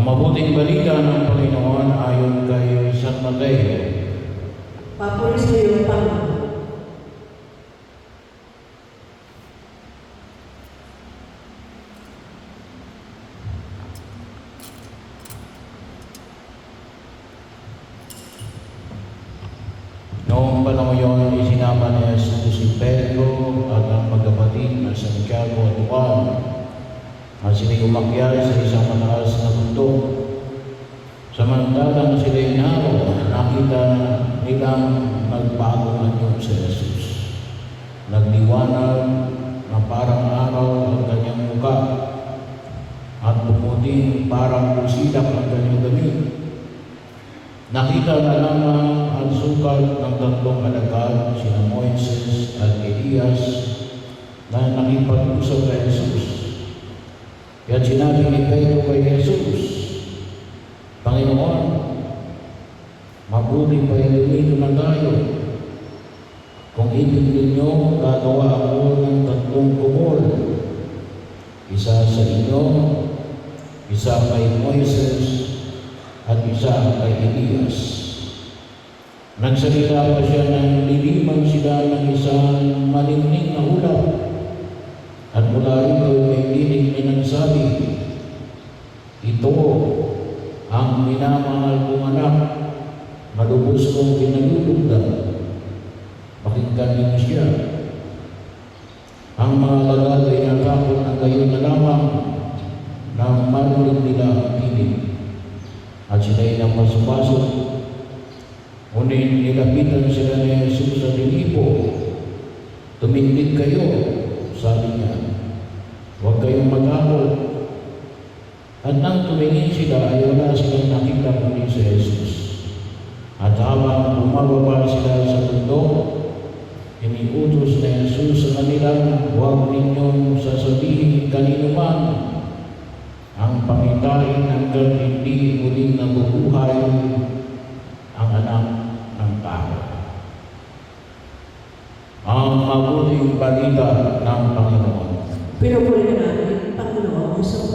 mabuting balita ng Panginoon ayon kay San Mateo. Papuri sa iyo, Panginoon. Noong panahon yun, isinama ni Jesus si Pedro at ang magkapatid na Santiago at Juan at sila'y umakyat sa isang mataas na bundok. Samantalang sila'y naroon, nakita nilang nagbagong anyo sa Jesus. Nagdiwanag na parang araw ang kanyang mukha at bumuting parang busilak ang kanyang damit. Nakita na lamang ang sukat ng tatlong alagad, sina Moises at Elias, na nakipag-usap kay Jesus. Kaya sinabi ni Pedro kay Jesus, Panginoon, mabuti pa dito na tayo. Kung ibig ninyo, gagawa ako ng tatlong kubol. Isa sa inyo, isa kay Moises, at isa kay Elias. Nagsalita pa siya ng liliman sila ng isang malimning na ulap. At mula rito may dinig na nagsabi, ito ang minamahal kong anak, malubos kong pinalulugdan. Pakinggan niyo siya. Ang mga alagad ay natakot na gayon na lamang nang marinig nila ang tinig. At sila'y napasok-pasok. Ngunit nilapitan sila ni Jesus sa dilibo. Tumindig kayo, sabi niya. Huwag kayong mag-awol. At nang tumingin sila ay wala silang nakita kundi si Jesus. At habang bumababa sila sa bundok, iniutos ni Jesus sa kanila, huwag ninyong sasabihin kanino man ang pangitain hanggang hindi muling nabubuhay ang anak ng tao. Ang mabuting balita ng Panginoon. Pinupuri namin, Panginoon, sa